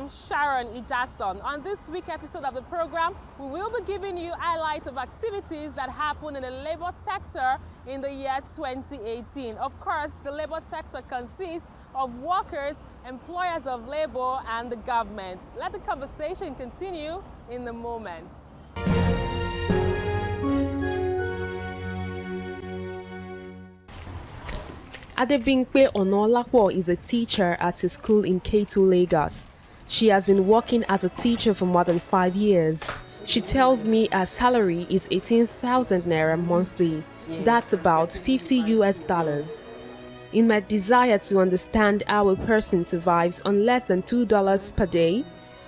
I'm Sharon Ijason. On this week's episode of the program, we will be giving you highlights of activities that happened in the labor sector in the year 2018. Of course, the labor sector consists of workers, employers of labor, and the government. Let the conversation continue in the moment. Adebimpe Onolapo is a teacher at a school in Ketu, Lagos. She has been working as a teacher for more than 5 years. She tells me her salary is 18,000 naira monthly. That's about $50 US. In my desire to understand how a person survives on less than $2 per day,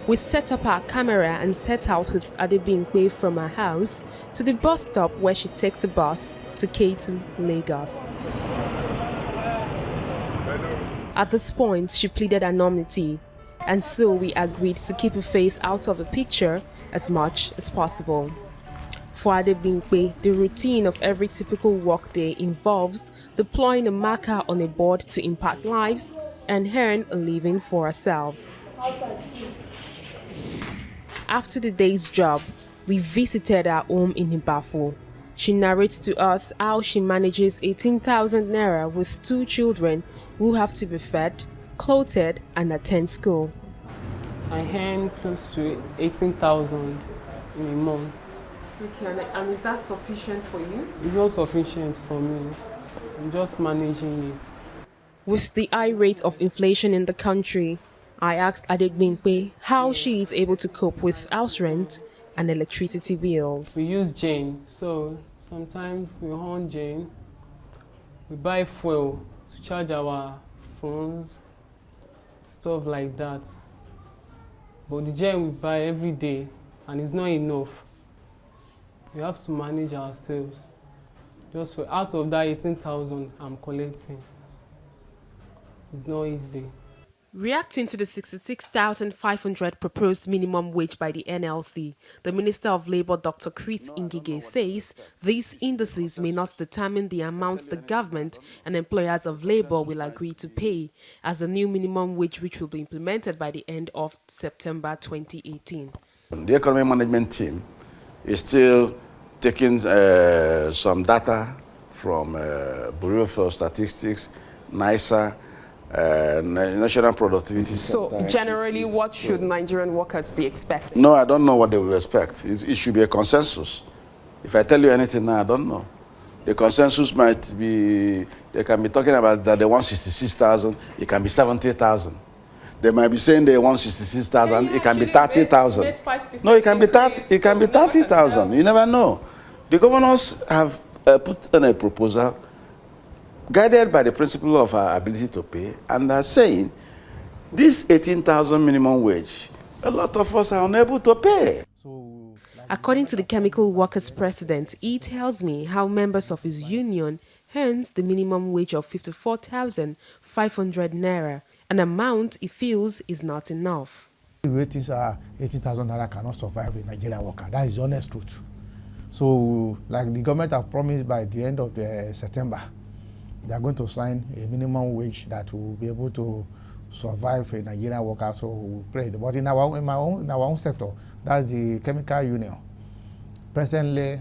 we set up our camera and set out with Adebimpe from her house to the bus stop where she takes a bus to Ketu, Lagos. At this point, she pleaded anonymity, and so we agreed to keep her face out of the picture as much as possible. For Adebimpe, the routine of every typical workday involves deploying a marker on a board to impact lives and earn a living for herself. After the day's job, we visited her home in Ibafu. She narrates to us how she manages 18,000 naira with 2 children who have to be fed, clothed, and attend school. I earn close to 18,000 in a month. Okay, and is that sufficient for you? It's not sufficient for me. I'm just managing it. With the high rate of inflation in the country, I asked Adebimpe how she is able to cope with house rent and electricity bills. We use Jane, so sometimes we own Jane. We buy fuel to charge our phones, stuff like that. But the Jane we buy every day, and it's not enough. We have to manage ourselves. Just for out of that 18,000 I'm collecting, it's not easy. Reacting to the 66,500 proposed minimum wage by the NLC, the Minister of Labour, Dr. Chris Ngige, says these indices may not determine the amount the government and employers of labour will agree to pay as the new minimum wage, which will be implemented by the end of September 2018. The economic management team is still taking some data from Bureau of Statistics, NISA, National Productivity So Center. generally, what should Nigerian workers be expecting? No, I don't know what they will expect. It should be a consensus. If I tell you anything now, I don't know. The consensus might be, they can be talking about that they want 66,000, it can be 70,000. They might be saying they want 66,000, it can be 30,000. No, it can be 30,000. You never know. The governors have put in a proposal guided by the principle of our ability to pay, and are saying this 18,000 minimum wage, a lot of us are unable to pay. According to the chemical workers president, he tells me how members of his union earns the minimum wage of 54,500 naira, an amount he feels is not enough. The ratings are 80,000 naira cannot survive a Nigerian worker. That is the honest truth. So, like the government have promised by the end of September, they are going to sign a minimum wage that will be able to survive a Nigerian worker. So we pray. But in our own sector, that's the chemical union. Presently,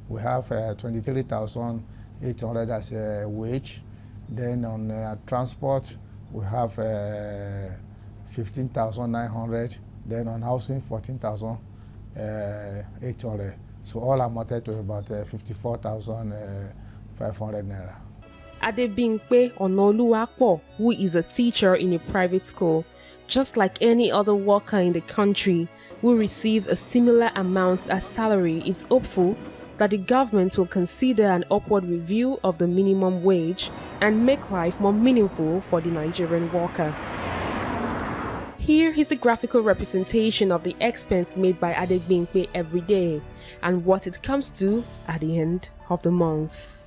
we have 23,800 as a wage. Then on transport, we have 15,900. Then on housing, 14,800. So all amounted to about 54,500 naira. Adebimpe Onoluwapo, who is a teacher in a private school, just like any other worker in the country, will receive a similar amount as salary, is hopeful that the government will consider an upward review of the minimum wage and make life more meaningful for the Nigerian worker. Here is a graphical representation of the expense made by Adebimpe every day and what it comes to at the end of the month.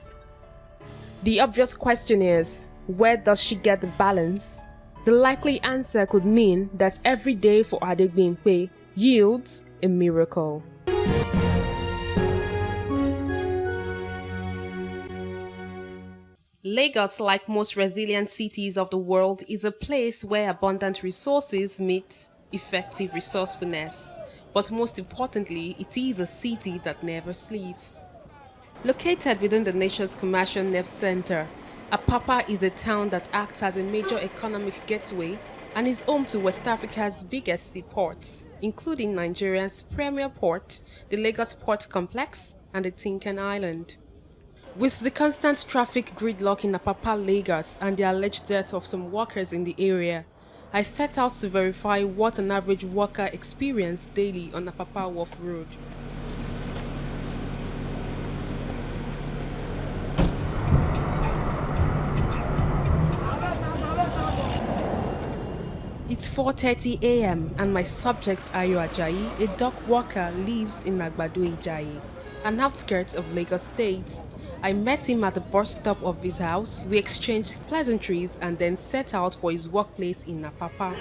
The obvious question is, where does she get the balance? The likely answer could mean that every day for Adebimpe yields a miracle. Lagos, like most resilient cities of the world, is a place where abundant resources meet effective resourcefulness, but most importantly, it is a city that never sleeps. Located within the nation's commercial nerve center, Apapa is a town that acts as a major economic gateway and is home to West Africa's biggest seaports, including Nigeria's premier port, the Lagos Port Complex, and the Tinkan Island. With the constant traffic gridlock in Apapa, Lagos, and the alleged death of some workers in the area, I set out to verify what an average worker experienced daily on Apapa Wharf Road. It's 4:30 a.m. and my subject Ayo Ajayi, a dock worker, lives in Agbado Ijayi, an outskirts of Lagos State. I met him at the bus stop of his house, we exchanged pleasantries and then set out for his workplace in Apapa.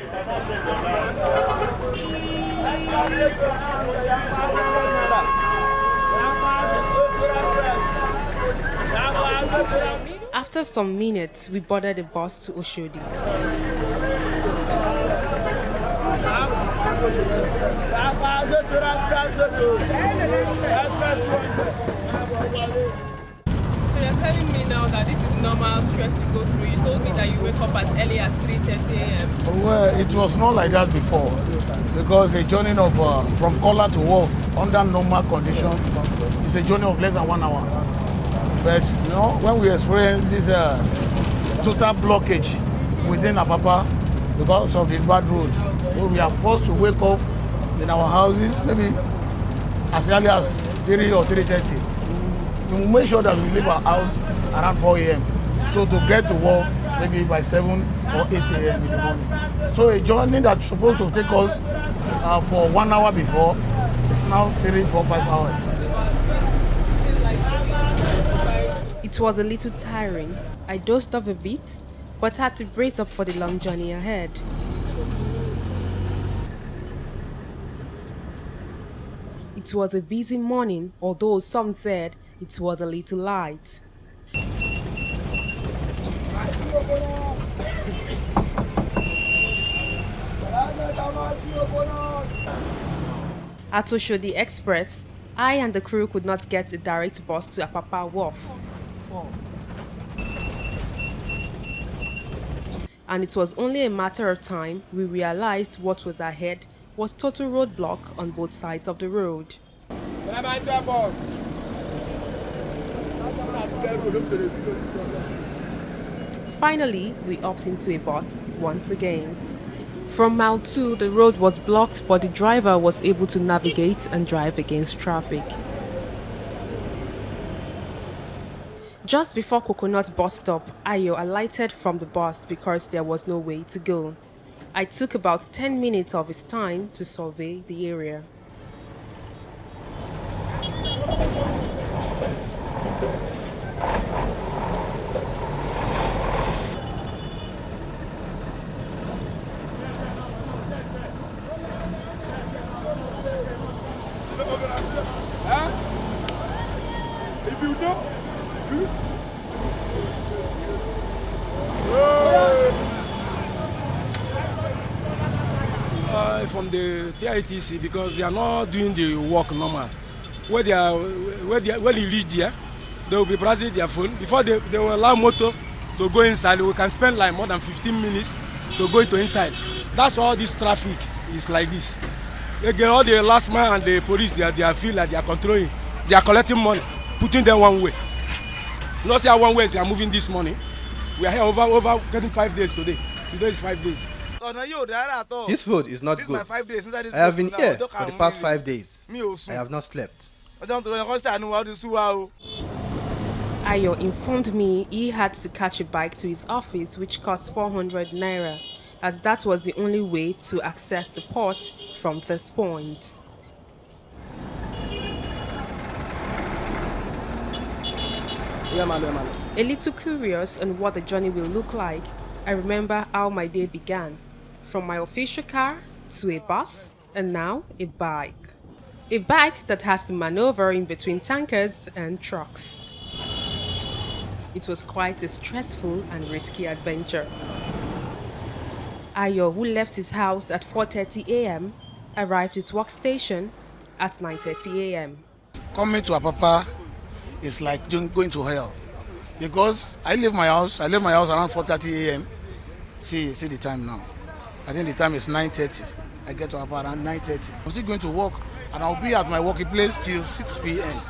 After some minutes, we boarded a bus to Oshodi. So you're telling me now that this is normal stress you go through. You told me that you wake up as early as 3:30 a.m. Well, it was not like that before, because a journey of from Kola to Wharf under normal condition is a journey of less than 1 hour. But you know, when we experience this total blockage within Apapa because of the bad road, we are forced to wake up in our houses maybe as early as 3 or 3:30 to make sure that we leave our house around 4 a.m. So to get to work maybe by 7 or 8 a.m. in the morning. So a journey that's supposed to take us for 1 hour before is now 3, 4, 5 hours. It was a little tiring. I dozed off a bit, but had to brace up for the long journey ahead. It was a busy morning, although some said it was a little light. At Oshodi Express, I and the crew could not get a direct bus to Apapa Wharf. And it was only a matter of time we realized what was ahead was total roadblock on both sides of the road. Finally, we opted into a bus once again. From mile 2, the road was blocked, but the driver was able to navigate and drive against traffic. Just before Coconut bus stop, Ayo alighted from the bus because there was no way to go. I took about 10 minutes of his time to survey the area. If you know, from the TITC, because they are not doing the work normal. When you reach there, they will be browsing their phone. Before they will allow motor to go inside, we can spend like more than 15 minutes to go into inside. That's why all this traffic is like this. Again, all the last mile and the police, they feel like they are controlling. They are collecting money, putting them one way. Not say one way they are moving this money. We are here over getting 5 days today. Today is 5 days. This road is not good. I have been here for the past 5 days. I have not slept. Ayo informed me he had to catch a bike to his office, which cost 400 naira, as that was the only way to access the port from this point. A little curious on what the journey will look like, I remember how my day began. From my official car to a bus, and now a bike. A bike that has to maneuver in between tankers and trucks. It was quite a stressful and risky adventure. Ayo, who left his house at 4:30 a.m., arrived his workstation at 9:30 a.m. Coming to Apapa is like going to hell, because I leave my house around 4:30 a.m. See the time now. I think the time is 9:30. I get to Apapa around 9:30. I'm still going to work, and I'll be at my working place till 6 p.m.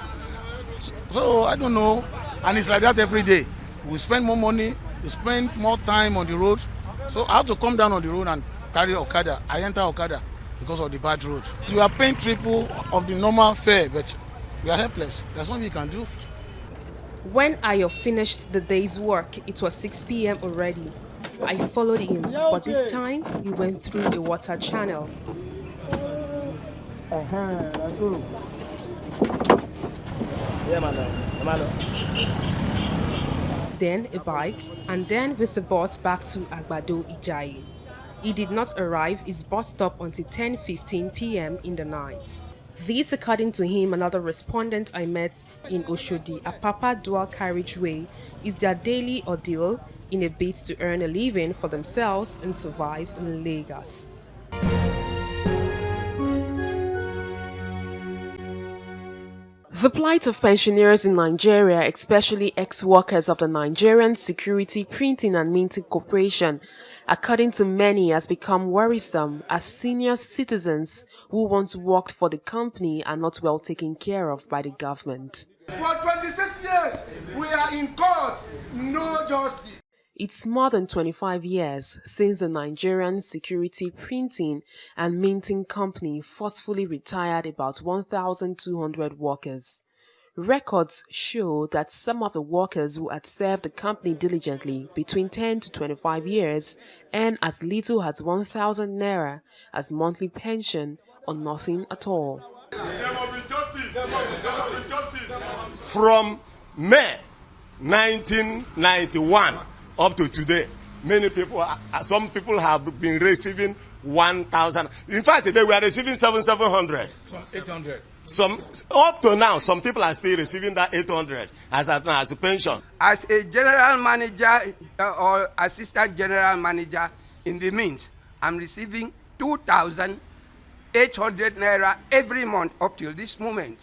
So I don't know, and it's like that every day. We spend more money, we spend more time on the road. So I have to come down on the road and carry Okada. I enter Okada because of the bad road. We are paying triple of the normal fare, but we are helpless. There's nothing we can do. When Ayo finished the day's work, it was 6 p.m. already. I followed him, but this time he went through a water channel. Then a bike, and then with the bus back to Agbado Ijayi. He did not arrive his bus stop until 10:15 p.m. in the night. This, according to him, another respondent I met in Oshodi, Apapa dual carriageway, is their daily ordeal in a bid to earn a living for themselves and survive in Lagos. The plight of pensioners in Nigeria, especially ex-workers of the Nigerian Security Printing and Minting Corporation, according to many, has become worrisome as senior citizens who once worked for the company are not well taken care of by the government. For 26 years, we are in court, no justice. It's more than 25 years since the Nigerian Security Printing and Minting Company forcefully retired about 1,200 workers. Records show that some of the workers who had served the company diligently between 10 to 25 years earn as little as 1,000 naira as monthly pension or nothing at all. There must be justice. There must be justice. From May 1991 up to today, many people, some people have been receiving 1,000. In fact, today we are receiving 700. Some 800. Some up to now, some people are still receiving that 800 as a pension. As a general manager or assistant general manager in the Mint, I'm receiving 2,800 naira every month up till this moment.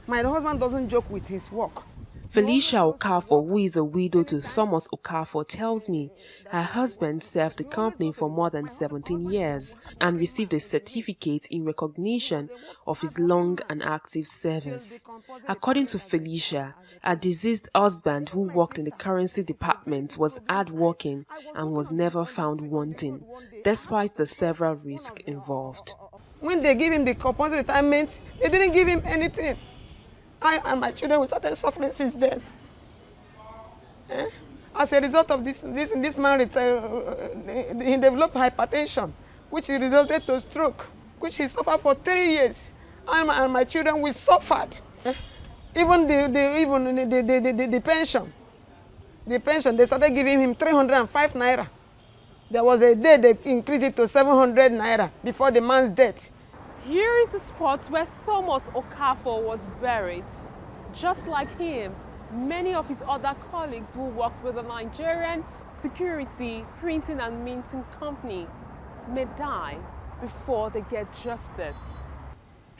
My husband doesn't joke with his work. Felicia Okafor, who is a widow to Thomas Okafor, tells me her husband served the company for more than 17 years and received a certificate in recognition of his long and active service. According to Felicia, her deceased husband, who worked in the currency department, was hardworking and was never found wanting, despite the several risks involved. When they gave him the compulsory retirement, they didn't give him anything. I and my children, we started suffering since then. As a result of this man, he developed hypertension, which resulted to stroke, which he suffered for 3 years. And my children, we suffered. Even the pension. The pension, they started giving him 305 naira. There was a day they increased it to 700 naira before the man's death. Here is the spot where Thomas Okafor was buried. Just like him, many of his other colleagues who worked with the Nigerian Security Printing and Minting Company may die before they get justice.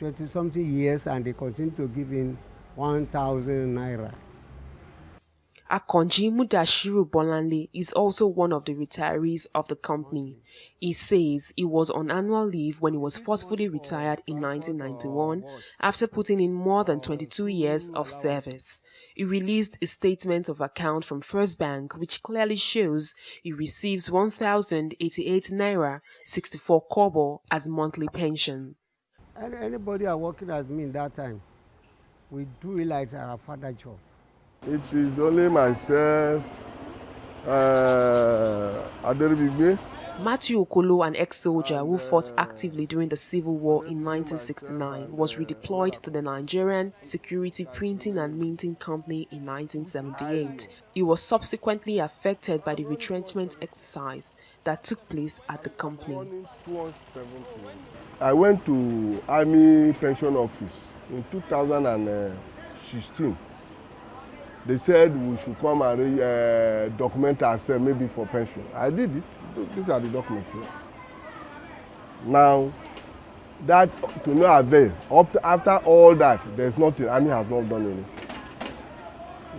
20-something years, and they continue to give him 1,000 naira. Akonji Mudashiru Bolanle is also one of the retirees of the company. He says he was on annual leave when he was forcefully retired in 1991 after putting in more than 22 years of service. He released a statement of account from First Bank which clearly shows he receives 1,088 naira 64 kobo as monthly pension. Anybody are working as me in that time, we do it like our father job. It is only myself, Aderibigbe. Matthew Okolo, an ex-soldier who fought actively during the Civil War in 1969, was redeployed to the Nigerian Security Printing and Minting Company in 1978. He was subsequently affected by the retrenchment exercise that took place at the company. I went to Army Pension Office in 2016. they said we should come and document ourselves maybe for pension. I did it. These are the documents here. Now, that to no avail. After all that, there's nothing. Army has not done anything.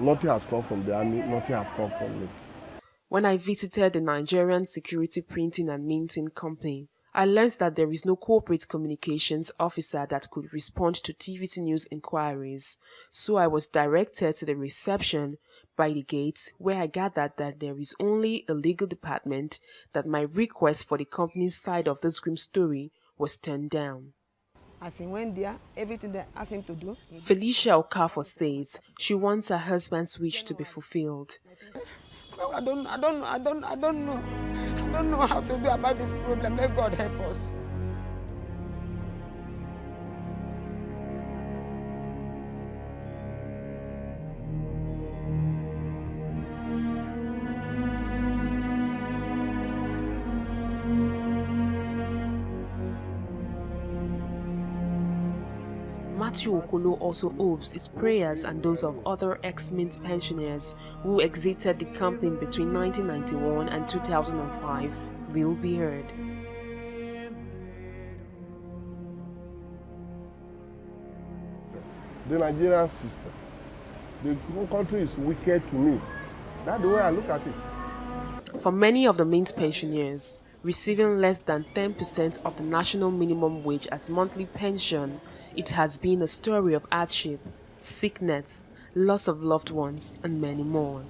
Nothing has come from the army. Nothing has come from it. When I visited the Nigerian Security Printing and Minting Company, I learned that there is no corporate communications officer that could respond to TVC News inquiries, so I was directed to the reception by the gates, where I gathered that there is only a legal department, that my request for the company's side of this grim story was turned down. As he went there, everything they asked him to do. Felicia Okafor says she wants her husband's wish to be fulfilled. I don't know. I don't know how to do about this problem. Let God help us. Matthew Okolo also hopes his prayers and those of other ex-Mint pensioners who exited the company between 1991 and 2005 will be heard. The Nigerian system, the whole country is wicked to me. That's the way I look at it. For many of the Mint pensioners, receiving less than 10% of the national minimum wage as monthly pension, it has been a story of hardship, sickness, loss of loved ones, and many more.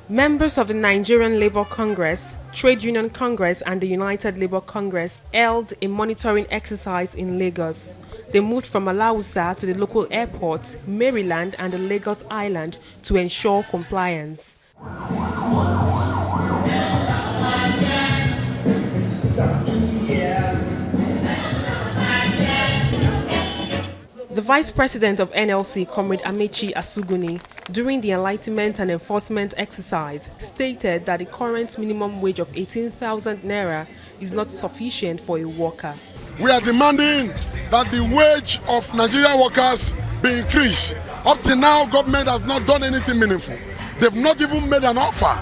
Members of the Nigerian Labour Congress, Trade Union Congress, and the United Labour Congress held a monitoring exercise in Lagos. They moved from Alausa to the local airport, Maryland, and the Lagos Island to ensure compliance. The Vice President of NLC, Comrade Amechi Asuguni, during the Enlightenment and Enforcement exercise, stated that the current minimum wage of 18,000 naira is not sufficient for a worker. We are demanding that the wage of Nigerian workers be increased. Up to now, government has not done anything meaningful. They've not even made an offer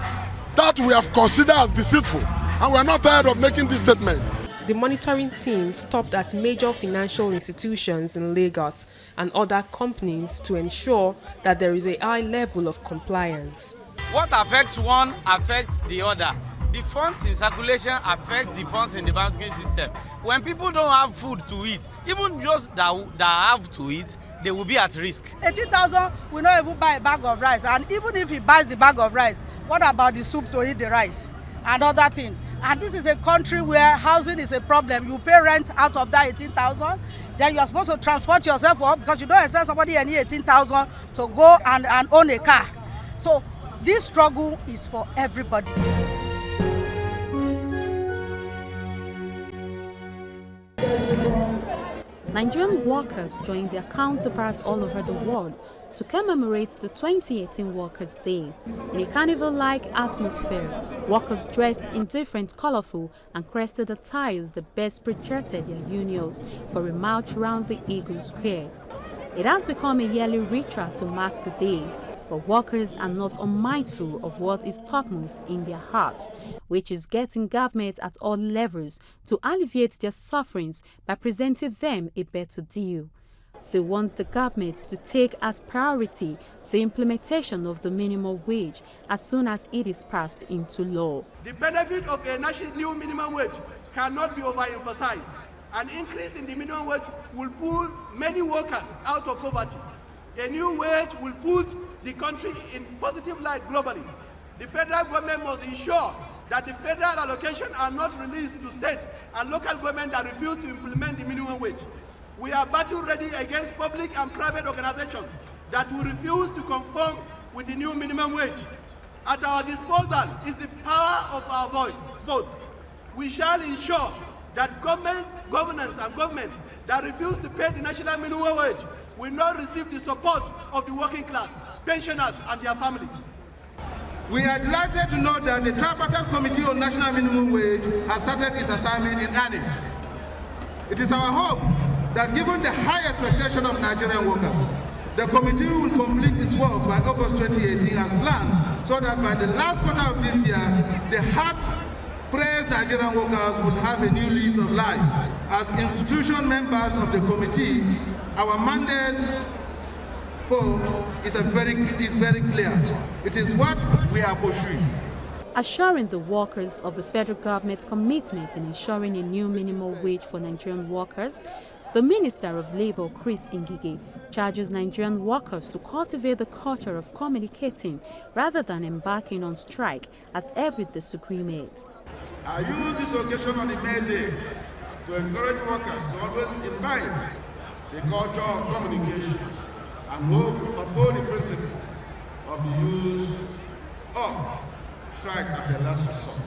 that we have considered as deceitful, and we are not tired of making this statement. The monitoring team stopped at major financial institutions in Lagos and other companies to ensure that there is a high level of compliance. What affects one affects the other. The funds in circulation affects the funds in the banking system. When people don't have food to eat, even those that have to eat, they will be at risk. 18,000 will not even buy a bag of rice, and even if he buys the bag of rice, what about the soup to eat the rice and other things? And this is a country where housing is a problem. You pay rent out of that 18,000, then you are supposed to transport yourself up because you don't expect somebody any 18,000 to go and own a car. So this struggle is for everybody. Nigerian workers joined their counterparts all over the world to commemorate the 2018 Workers' Day. In a carnival-like atmosphere, workers dressed in different colorful and crested attires that best projected their unions for a march around the Eagle Square. It has become a yearly ritual to mark the day, but workers are not unmindful of what is topmost in their hearts, which is getting government at all levels to alleviate their sufferings by presenting them a better deal. They want the government to take as priority the implementation of the minimum wage as soon as it is passed into law. The benefit of a national new minimum wage cannot be overemphasized. An increase in the minimum wage will pull many workers out of poverty. A new wage will put the country in positive light globally. The federal government must ensure that the federal allocation are not released to state and local government that refuse to implement the minimum wage. We are battle ready against public and private organizations that will refuse to conform with the new minimum wage. At our disposal is the power of our votes. We shall ensure that governance and government that refuse to pay the national minimum wage will not receive the support of the working class, pensioners and their families. We are delighted to know that the Tripartite Committee on National Minimum Wage has started its assignment in earnest. It is our hope that given the high expectation of Nigerian workers, the committee will complete its work by August 2018 as planned, so that by the last quarter of this year, the hard-pressed Nigerian workers will have a new lease of life. As institution members of the committee, our mandate is very clear. It is what we are pursuing. Assuring the workers of the federal government's commitment in ensuring a new minimum wage for Nigerian workers, the Minister of Labour, Chris Ngige, charges Nigerian workers to cultivate the culture of communicating rather than embarking on strike at every disagreement. I use this occasion on the May Day to encourage workers to always imbibe the culture of communication and uphold the principle of the use of strike as a last resort.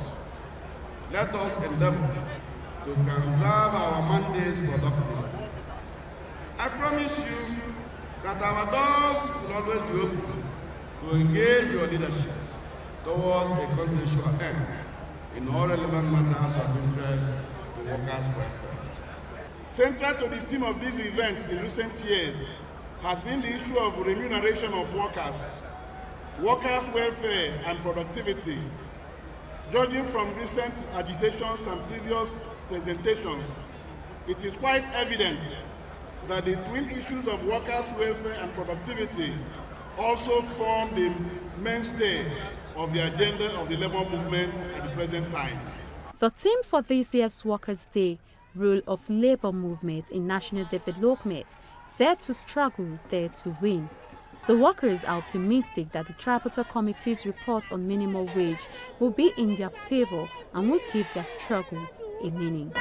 Let us endeavor to conserve our mandates productively. I promise you that our doors will always be open to engage your leadership towards a consensual end in all relevant matters of interest to workers' welfare. Central to the theme of these events in recent years has been the issue of remuneration of workers, workers' welfare and productivity. Judging from recent agitations and previous presentations, it is quite evident that the twin issues of workers' welfare and productivity also form the mainstay of the agenda of the labor movement at the present time. The theme for this year's Workers' Day, Role of Labour Movement in National Development, there to struggle, there to win. The workers are optimistic that the Tripartite Committee's report on minimum wage will be in their favour and will give their struggle a meaning.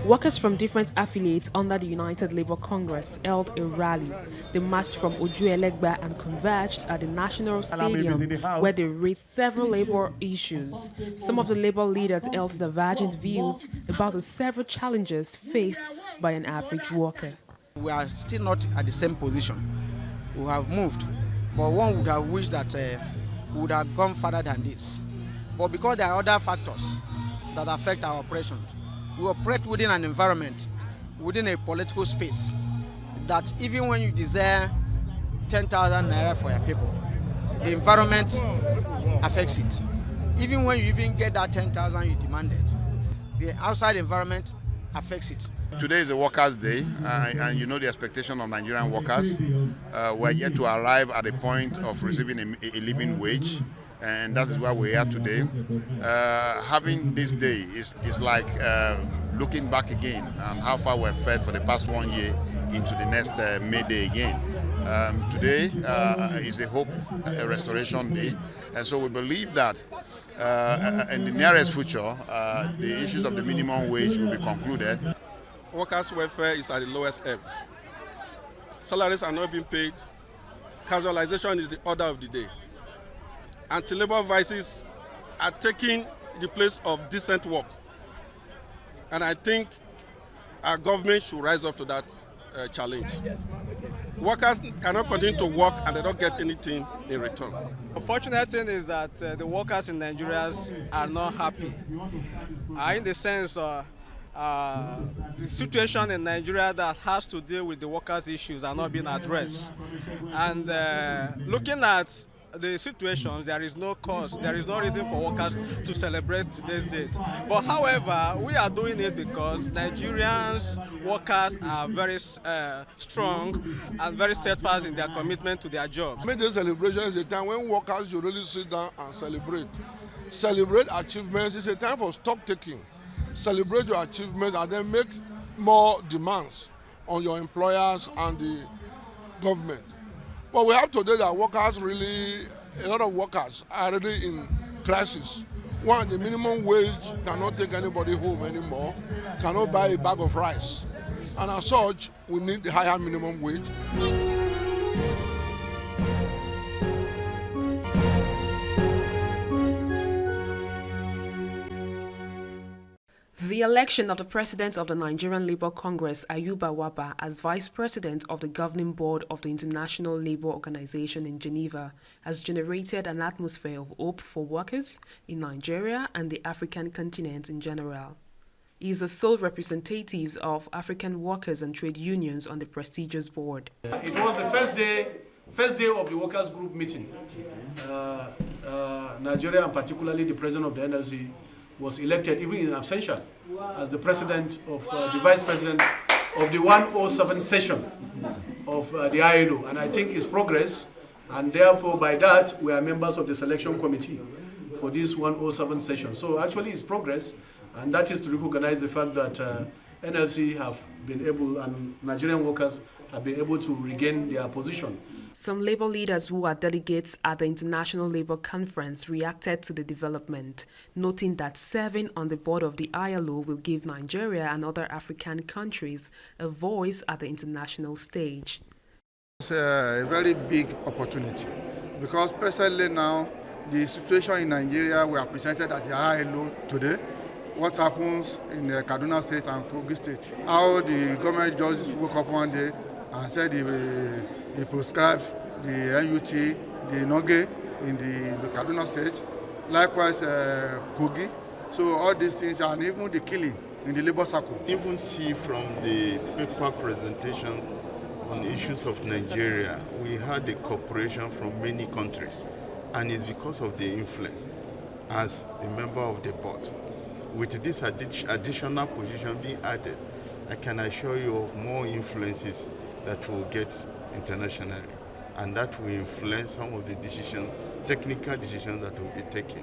Workers from different affiliates under the United Labour Congress held a rally. They marched from Ojuelegba and converged at the National Stadium, where they raised several labour issues. Some of the labour leaders held divergent views about the several challenges faced by an average worker. We are still not at the same position. We have moved, but one would have wished that we would have gone further than this. But because there are other factors that affect our operations, we operate within an environment, within a political space, that even when you desire 10,000 naira for your people, the environment affects it. Even when you get that 10,000 you demanded, the outside environment affects it. Today is a Workers' Day, and you know the expectation of Nigerian workers. We're yet to arrive at a point of receiving a living wage, and that is why we're here today. Having this day is like looking back again on how far we've fared for the past 1 year into the next May Day again. Today is a hope, a restoration day, and so we believe that in the nearest future, the issues of the minimum wage will be concluded. Workers' welfare is at the lowest ebb. Salaries are not being paid. Casualization is the order of the day. Anti-labor vices are taking the place of decent work. And I think our government should rise up to that challenge. Workers cannot continue to work and they don't get anything in return. The fortunate thing is that the workers in Nigeria are not happy. In the sense the situation in Nigeria that has to deal with the workers' issues are not being addressed. And looking at the situations, there is no cause, there is no reason for workers to celebrate today's date. But however, we are doing it because Nigerians workers are very strong and very steadfast in their commitment to their jobs. May Day celebration is a time when workers should really sit down and celebrate. Celebrate achievements. It's a time for stock taking. Celebrate your achievements and then make more demands on your employers and the government. But we have today that workers really, a lot of workers are really in crisis. One, the minimum wage cannot take anybody home anymore, cannot buy a bag of rice. And as such, we need the higher minimum wage. The election of the president of the Nigerian Labour Congress, Ayuba Waba, as vice president of the governing board of the International Labour Organization in Geneva has generated an atmosphere of hope for workers in Nigeria and the African continent in general. He is the sole representative of African workers and trade unions on the prestigious board. It was the first day of the workers' group meeting. Nigeria, and particularly the president of the NLC, was elected even in absentia as the president of the vice president of the 107 session of the ILO, and I think it's progress, and therefore by that we are members of the selection committee for this 107 session. So actually it's progress, and that is to recognize the fact that NLC have been able, and Nigerian workers have been able to regain their position. Some labor leaders who are delegates at the International Labour Conference reacted to the development, noting that serving on the board of the ILO will give Nigeria and other African countries a voice at the international stage. It's a very big opportunity because presently now the situation in Nigeria, we are presented at the ILO today. What happens in Kaduna State and Kogi State. How the government just woke up one day and said he prescribed the NUT, the NOGE in the Kaduna State, likewise Kogi. So all these things, and even the killing in the labor circle. Even see from the paper presentations on issues of Nigeria, we had a cooperation from many countries, and it's because of the influence as a member of the board. With this additional position being added, I can assure you of more influences that we'll get internationally, and that will influence some of the decisions, technical decisions that will be taken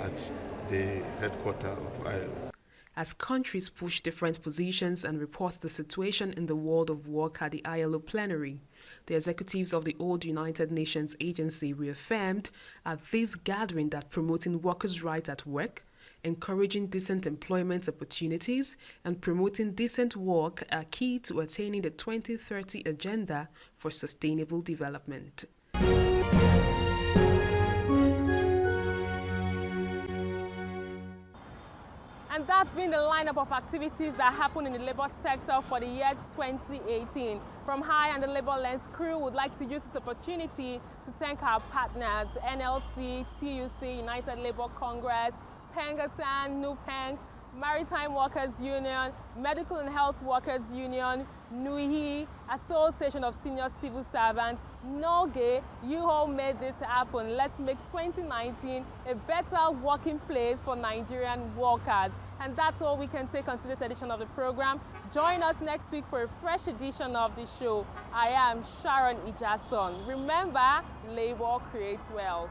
at the headquarters of ILO. As countries push different positions and report the situation in the world of work at the ILO plenary, the executives of the old United Nations agency reaffirmed at this gathering that promoting workers' rights at work, encouraging decent employment opportunities, and promoting decent work are key to attaining the 2030 Agenda for Sustainable Development. And that's been the lineup of activities that happened in the labor sector for the year 2018. From High and the Labor Lens crew would like to use this opportunity to thank our partners, NLC, TUC, United Labour Congress, Pengasan, Nupeng, Maritime Workers Union, Medical and Health Workers Union, NUI, Association of Senior Civil Servants, NOGE. You all made this happen. Let's make 2019 a better working place for Nigerian workers. And that's all we can take on today's edition of the program. Join us next week for a fresh edition of the show. I am Sharon Ijason. Remember, labor creates wealth.